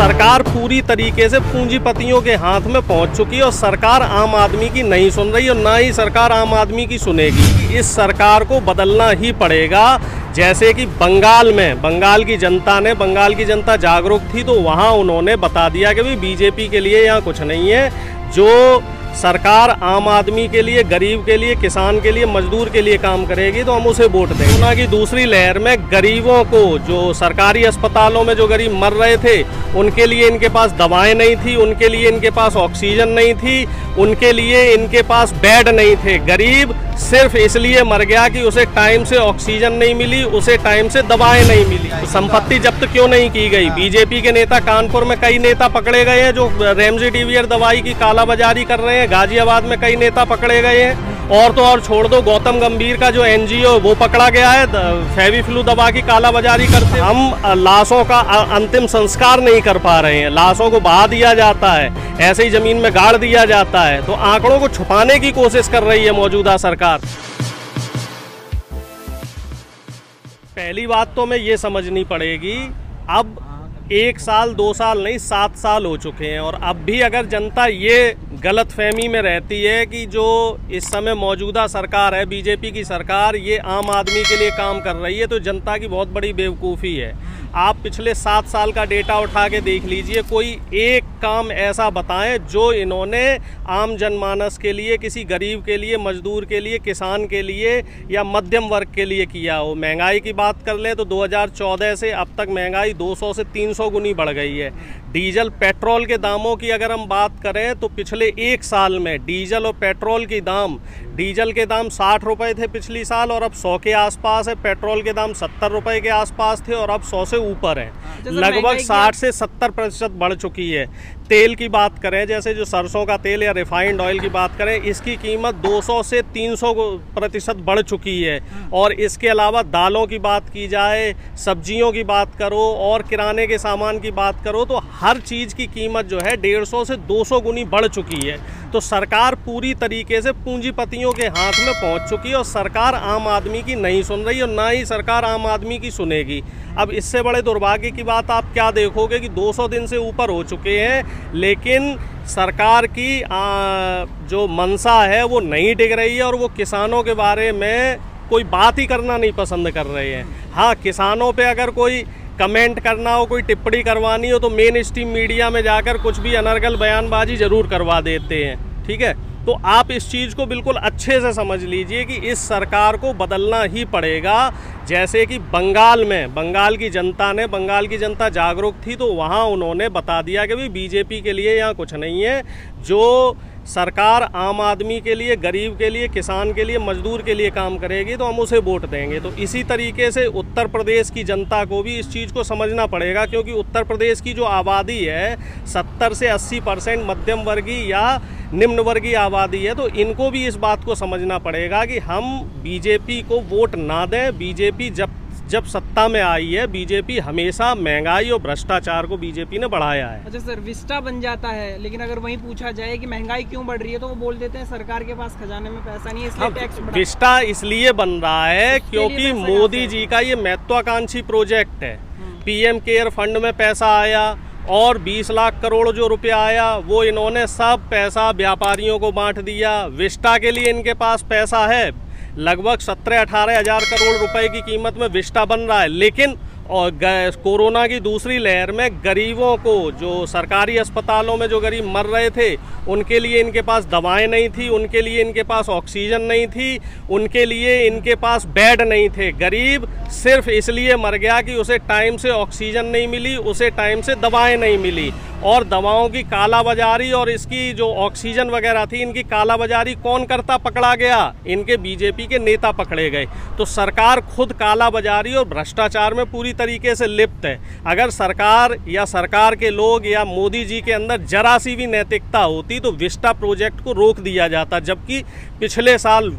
सरकार पूरी तरीके से पूंजीपतियों के हाथ में पहुंच चुकी है और सरकार आम आदमी की नहीं सुन रही और ना ही सरकार आम आदमी की सुनेगी। इस सरकार को बदलना ही पड़ेगा। जैसे कि बंगाल की जनता जागरूक थी, तो वहां उन्होंने बता दिया कि भाई बीजेपी के लिए यहाँ कुछ नहीं है। जो सरकार आम आदमी के लिए, गरीब के लिए, किसान के लिए, मजदूर के लिए काम करेगी तो हम उसे वोट देंगे। कोरोना की दूसरी लहर में गरीबों को, जो सरकारी अस्पतालों में जो गरीब मर रहे थे, उनके लिए इनके पास दवाएं नहीं थी, उनके लिए इनके पास ऑक्सीजन नहीं थी, उनके लिए इनके पास बेड नहीं थे। गरीब सिर्फ इसलिए मर गया कि उसे टाइम से ऑक्सीजन नहीं मिली, उसे टाइम से दवाएं नहीं मिली। तो संपत्ति जब्त क्यों नहीं की गई? बीजेपी के नेता, कानपुर में कई नेता पकड़े गए हैं जो रेमडेसिविर दवाई की कालाबाजारी कर रहे हैं। गाजियाबाद में कई नेता पकड़े गए हैं। और तो और छोड़ दो, गौतम गंभीर का जो एनजीओ वो पकड़ा गया है फेविफ्लू दवा की कालाबाजारी करते। हम लाशों का अंतिम संस्कार नहीं कर पा रहे हैं, लाशों को बहा दिया जाता है, ऐसे ही जमीन में गाड़ दिया जाता है। तो आंकड़ों को छुपाने की कोशिश कर रही है मौजूदा सरकार। पहली बात तो हमें ये समझनी पड़ेगी, अब 1 साल 2 साल नहीं 7 साल हो चुके हैं और अब भी अगर जनता ये गलतफहमी में रहती है कि जो इस समय मौजूदा सरकार है, बीजेपी की सरकार, ये आम आदमी के लिए काम कर रही है, तो जनता की बहुत बड़ी बेवकूफ़ी है। आप पिछले 7 साल का डेटा उठा के देख लीजिए, कोई एक काम ऐसा बताएं जो इन्होंने आम जनमानस के लिए, किसी गरीब के लिए, मजदूर के लिए, किसान के लिए या मध्यम वर्ग के लिए किया हो। महंगाई की बात कर लें तो 2014 से अब तक महंगाई 200 से 300 गुनी बढ़ गई है। डीजल पेट्रोल के दामों की अगर हम बात करें तो पिछले 1 साल में डीजल और पेट्रोल के दाम 60 रुपए थे पिछली साल और अब 100 के आसपास है। पेट्रोल के दाम 70 रुपए के आसपास थे और अब 100 से ऊपर है। लगभग 60 से 70% बढ़ चुकी है। तेल की बात करें, जैसे जो सरसों का तेल या रिफाइंड ऑयल की बात करें, इसकी कीमत 200 से 300% बढ़ चुकी है। और इसके अलावा दालों की बात की जाए, सब्जियों की बात करो और किराने के सामान की बात करो, तो हर चीज़ की कीमत जो है 150 से 200 गुनी बढ़ चुकी है। तो सरकार पूरी तरीके से पूंजीपतियों के हाथ में पहुंच चुकी है और सरकार आम आदमी की नहीं सुन रही और ना ही सरकार आम आदमी की सुनेगी। अब इससे बड़े दुर्भाग्य की बात आप क्या देखोगे कि 200 दिन से ऊपर हो चुके हैं, लेकिन सरकार की जो मंशा है वो नहीं टिक रही है और वो किसानों के बारे में कोई बात ही करना नहीं पसंद कर रहे हैं। हाँ, किसानों पे अगर कोई कमेंट करना हो, कोई टिप्पणी करवानी हो तो मेन स्ट्रीम मीडिया में जाकर कुछ भी अनर्गल बयानबाजी ज़रूर करवा देते हैं। ठीक है, तो आप इस चीज़ को बिल्कुल अच्छे से समझ लीजिए कि इस सरकार को बदलना ही पड़ेगा। जैसे कि बंगाल की जनता जागरूक थी, तो वहाँ उन्होंने बता दिया कि भाई बीजेपी के लिए यहाँ कुछ नहीं है। जो सरकार आम आदमी के लिए, गरीब के लिए, किसान के लिए, मजदूर के लिए काम करेगी तो हम उसे वोट देंगे। तो इसी तरीके से उत्तर प्रदेश की जनता को भी इस चीज़ को समझना पड़ेगा, क्योंकि उत्तर प्रदेश की जो आबादी है 70 से 80% मध्यम वर्गीय या निम्न वर्गीय आबादी है। तो इनको भी इस बात को समझना पड़ेगा कि हम बीजेपी को वोट ना दें। बीजेपी जब सत्ता में आई है, बीजेपी हमेशा महंगाई और भ्रष्टाचार को बीजेपी ने बढ़ाया है। अच्छा सर, विस्टा बन जाता है, लेकिन अगर वहीं पूछा जाए कि महंगाई क्यों बढ़ रही है तो वो बोल देते हैं सरकार के पास खजाने में पैसा नहीं है, इसलिए टैक्स बढ़ा। विस्टा इसलिए बन रहा है क्योंकि मोदी जी का ये महत्वाकांक्षी प्रोजेक्ट है। पीएम केयर फंड में पैसा आया और 20 लाख करोड़ जो रुपया आया वो इन्होंने सब पैसा व्यापारियों को बांट दिया। विस्टा के लिए इनके पास पैसा है, लगभग 17-18 हज़ार करोड़ रुपए की कीमत में विस्टा बन रहा है। लेकिन और कोरोना की दूसरी लहर में गरीबों को, जो सरकारी अस्पतालों में जो गरीब मर रहे थे, उनके लिए इनके पास दवाएं नहीं थी, उनके लिए इनके पास ऑक्सीजन नहीं थी, उनके लिए इनके पास बेड नहीं थे। गरीब सिर्फ इसलिए मर गया कि उसे टाइम से ऑक्सीजन नहीं मिली, उसे टाइम से दवाएं नहीं मिली। और दवाओं की कालाबाजारी और इसकी जो ऑक्सीजन वगैरह थी, इनकी कालाबाजारी कौन करता पकड़ा गया? इनके बीजेपी के नेता पकड़े गए। तो सरकार खुद कालाबाजारी और भ्रष्टाचार में पूरी तरीके से लिप्त है। अगर सरकार या सरकार के लोग या मोदी जी के अंदर जरा सी भी नैतिकता होती तो विस्टा प्रोजेक्ट को रोक दिया जाता। जबकि पिछले साल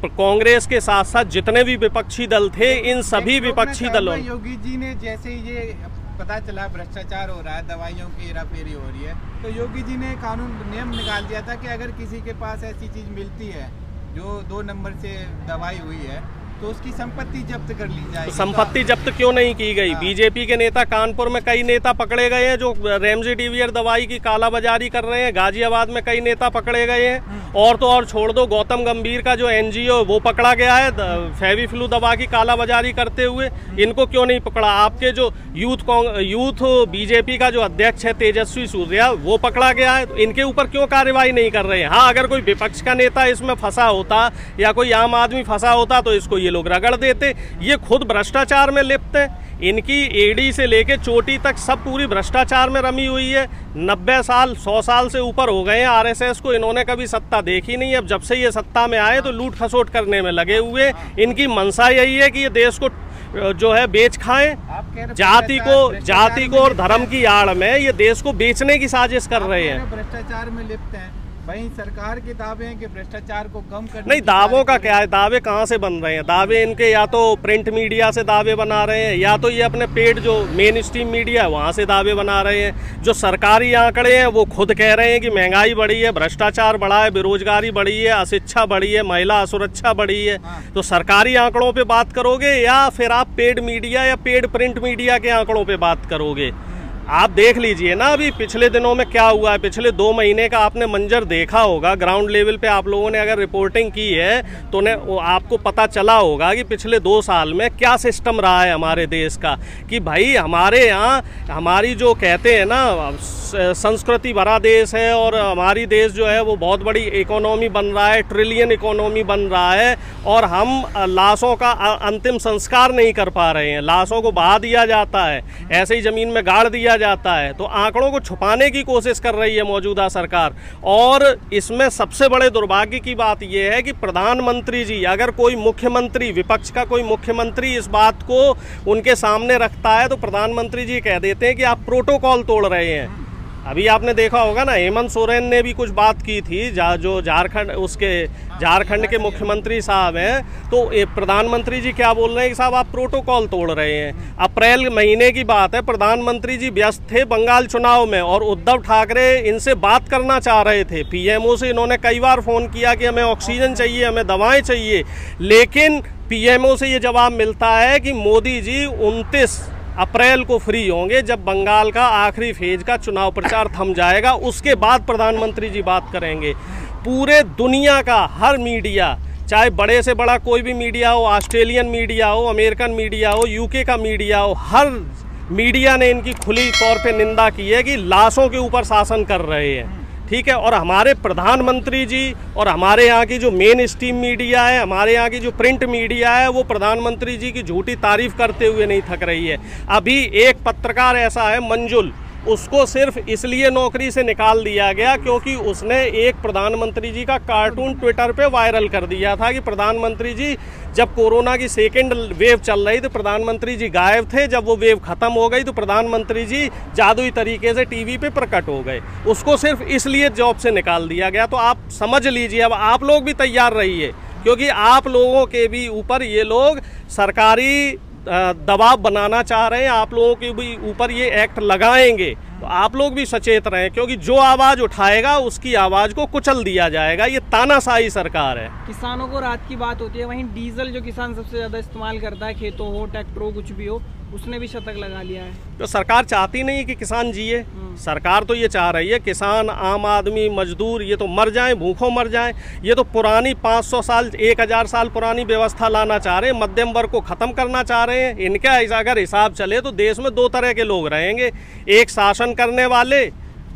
कांग्रेस के साथ साथ जितने भी विपक्षी दल थे, इन सभी विपक्षी दलों, योगी जी ने जैसे ये पता चला भ्रष्टाचार हो रहा है, दवाइयों की हेराफेरी हो रही है, तो योगी जी ने कानून नियम निकाल दिया था कि अगर किसी के पास ऐसी चीज़ मिलती है जो 2 नंबर से दवाई हुई है, तो उसकी संपत्ति जब्त कर ली जाएगी। तो संपत्ति जब्त क्यों नहीं की गई? बीजेपी के नेता, कानपुर में कई नेता पकड़े गए हैं जो रेमडेसिविर दवाई की कालाबाजारी कर रहे हैं। गाजियाबाद में कई नेता पकड़े गए हैं। और तो और छोड़ दो, गौतम गंभीर का जो एनजीओ वो पकड़ा गया है फेविफ्लू दवा की कालाबाजारी करते हुए। इनको क्यों नहीं पकड़ा? आपके जो यूथ बीजेपी का जो अध्यक्ष है तेजस्वी सूर्या, वो पकड़ा गया है। तो इनके ऊपर क्यों कार्रवाई नहीं कर रहे हैं? हाँ, अगर कोई विपक्ष का नेता इसमें फंसा होता या कोई आम आदमी फंसा होता तो इसको ये लोग रगड़ देते। ये खुद भ्रष्टाचार में लिप्त है। इनकी एडी से लेके चोटी तक सब पूरी भ्रष्टाचार में रमी हुई है। 90 साल 100 साल से ऊपर हो गए हैं आरएसएस को, इन्होंने कभी सत्ता देखी नहीं। अब जब से ये सत्ता में आए तो लूट खसोट करने में लगे हुए। इनकी मंशा यही है कि ये देश को जो है बेच खाएं। जाति को और धर्म की आड़ में ये देश को बेचने की साजिश कर रहे हैं। भ्रष्टाचार में लिप्त हैं। वहीं सरकार के दावे हैं कि भ्रष्टाचार को कम करने नहीं, दावों का क्या है? दावे कहाँ से बन रहे हैं? दावे इनके या तो प्रिंट मीडिया से दावे बना रहे हैं, या तो ये अपने पेड जो मेन स्ट्रीम मीडिया है वहाँ से दावे बना रहे हैं। जो सरकारी आंकड़े हैं वो खुद कह रहे हैं कि महंगाई बढ़ी है, भ्रष्टाचार बढ़ा है, बेरोजगारी बढ़ी है, अशिक्षा बढ़ी है, महिला असुरक्षा बढ़ी है। तो सरकारी आंकड़ों पर बात करोगे या फिर आप पेड मीडिया या पेड प्रिंट मीडिया के आंकड़ों पर बात करोगे? आप देख लीजिए ना अभी पिछले दिनों में क्या हुआ है। पिछले 2 महीने का आपने मंजर देखा होगा। ग्राउंड लेवल पे आप लोगों ने अगर रिपोर्टिंग की है तो आपको पता चला होगा कि पिछले 2 साल में क्या सिस्टम रहा है हमारे देश का। कि भाई हमारे यहाँ हमारी जो कहते हैं ना संस्कृति भरा देश है, और हमारी देश जो है वो बहुत बड़ी इकोनॉमी बन रहा है, ट्रिलियन इकोनॉमी बन रहा है, और हम लाशों का अंतिम संस्कार नहीं कर पा रहे हैं। लाशों को बहा दिया जाता है, ऐसे ही ज़मीन में गाड़ दिया जाता है। तो आंकड़ों को छुपाने की कोशिश कर रही है मौजूदा सरकार। और इसमें सबसे बड़े दुर्भाग्य की बात यह है कि प्रधानमंत्री जी, अगर कोई मुख्यमंत्री, विपक्ष का कोई मुख्यमंत्री इस बात को उनके सामने रखता है तो प्रधानमंत्री जी कह देते हैं कि आप प्रोटोकॉल तोड़ रहे हैं। अभी आपने देखा होगा ना, हेमंत सोरेन ने भी कुछ बात की थी, जो झारखंड के मुख्यमंत्री साहब हैं, तो प्रधानमंत्री जी क्या बोल रहे हैं कि साहब आप प्रोटोकॉल तोड़ रहे हैं। अप्रैल महीने की बात है, प्रधानमंत्री जी व्यस्त थे बंगाल चुनाव में और उद्धव ठाकरे इनसे बात करना चाह रहे थे। पीएमओ से इन्होंने कई बार फ़ोन किया कि हमें ऑक्सीजन चाहिए, हमें दवाएँ चाहिए, लेकिन पीएमओ से ये जवाब मिलता है कि मोदी जी 29 अप्रैल को फ्री होंगे, जब बंगाल का आखिरी फेज का चुनाव प्रचार थम जाएगा, उसके बाद प्रधानमंत्री जी बात करेंगे। पूरे दुनिया का हर मीडिया, चाहे बड़े से बड़ा कोई भी मीडिया हो, ऑस्ट्रेलियन मीडिया हो, अमेरिकन मीडिया हो, यूके का मीडिया हो, हर मीडिया ने इनकी खुली तौर पे निंदा की है कि लाशों के ऊपर शासन कर रहे हैं। ठीक है, और हमारे प्रधानमंत्री जी और हमारे यहाँ की जो मेन स्ट्रीम मीडिया है, हमारे यहाँ की जो प्रिंट मीडिया है, वो प्रधानमंत्री जी की झूठी तारीफ करते हुए नहीं थक रही है। अभी एक पत्रकार ऐसा है मंजुल, उसको सिर्फ इसलिए नौकरी से निकाल दिया गया क्योंकि उसने एक प्रधानमंत्री जी का कार्टून ट्विटर पे वायरल कर दिया था कि प्रधानमंत्री जी जब कोरोना की सेकेंड वेव चल रही तो प्रधानमंत्री जी गायब थे, जब वो वेव खत्म हो गई तो प्रधानमंत्री जी जादुई तरीके से टीवी पे प्रकट हो गए। उसको सिर्फ इसलिए जॉब से निकाल दिया गया। तो आप समझ लीजिए, अब आप लोग भी तैयार रहिए, क्योंकि आप लोगों के भी ऊपर ये लोग सरकारी दबाव बनाना चाह रहे हैं, आप लोगों के भी ऊपर ये एक्ट लगाएंगे। तो आप लोग भी सचेत रहें, क्योंकि जो आवाज़ उठाएगा उसकी आवाज़ को कुचल दिया जाएगा। ये तानाशाही सरकार है। किसानों को राहत की बात होती है, वहीं डीजल जो किसान सबसे ज़्यादा इस्तेमाल करता है, खेतों हो, ट्रैक्टर हो, कुछ भी हो, उसने भी शतक लगा लिया है। तो सरकार चाहती नहीं कि किसान जिए। सरकार तो ये चाह रही है किसान, आम आदमी, मजदूर ये तो मर जाएं, भूखों मर जाएं। ये तो पुरानी 500 साल 1000 साल पुरानी व्यवस्था लाना चाह रहे हैं, मध्यम वर्ग को ख़त्म करना चाह रहे हैं। इनका अगर हिसाब चले तो देश में 2 तरह के लोग रहेंगे, एक शासन करने वाले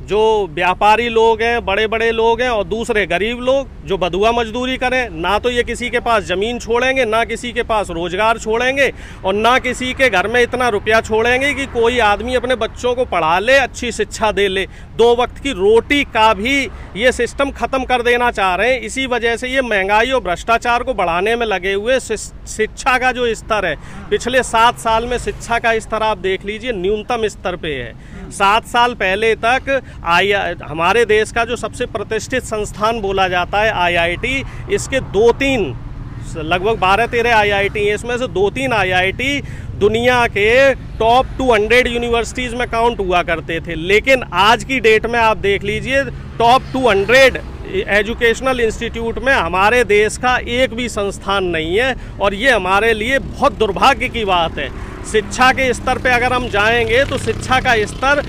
जो व्यापारी लोग हैं, बड़े बड़े लोग हैं, और दूसरे गरीब लोग जो बधुआ मजदूरी करें। ना तो ये किसी के पास ज़मीन छोड़ेंगे, ना किसी के पास रोजगार छोड़ेंगे, और ना किसी के घर में इतना रुपया छोड़ेंगे कि कोई आदमी अपने बच्चों को पढ़ा ले, अच्छी शिक्षा दे ले। 2 वक्त की रोटी का भी ये सिस्टम ख़त्म कर देना चाह रहे हैं। इसी वजह से ये महंगाई और भ्रष्टाचार को बढ़ाने में लगे हुए। शिक्षा का जो स्तर है, पिछले 7 साल में शिक्षा का स्तर आप देख लीजिए न्यूनतम स्तर पे है। 7 साल पहले तक हमारे देश का जो सबसे प्रतिष्ठित संस्थान बोला जाता है IIT, इसके 2-3 लगभग 12-13 IIT हैं, इसमें से 2-3 IIT दुनिया के टॉप 200 यूनिवर्सिटीज़ में काउंट हुआ करते थे। लेकिन आज की डेट में आप देख लीजिए टॉप 200 एजुकेशनल इंस्टीट्यूट में हमारे देश का एक भी संस्थान नहीं है, और ये हमारे लिए बहुत दुर्भाग्य की बात है। शिक्षा के स्तर पे अगर हम जाएंगे तो शिक्षा का स्तर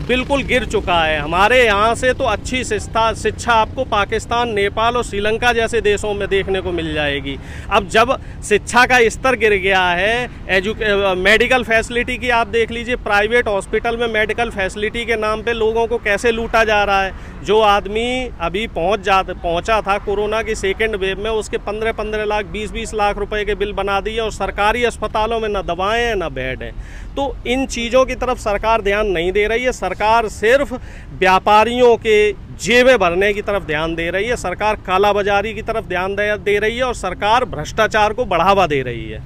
बिल्कुल गिर चुका है। हमारे यहाँ से तो अच्छी शिक्षा आपको पाकिस्तान, नेपाल और श्रीलंका जैसे देशों में देखने को मिल जाएगी। अब जब शिक्षा का स्तर गिर गया है, मेडिकल फैसिलिटी की आप देख लीजिए, प्राइवेट हॉस्पिटल में मेडिकल फैसिलिटी के नाम पे लोगों को कैसे लूटा जा रहा है। जो आदमी अभी पहुंचा था कोरोना की सेकेंड वेव में, उसके 15-15 लाख 20-20 लाख रुपए के बिल बना दिए, और सरकारी अस्पतालों में न दवाएं हैं न बेड हैं। तो इन चीज़ों की तरफ सरकार ध्यान नहीं दे रही है। सरकार सिर्फ व्यापारियों के जेबें भरने की तरफ ध्यान दे रही है, सरकार कालाबाजारी की तरफ ध्यान दे रही है, और सरकार भ्रष्टाचार को बढ़ावा दे रही है।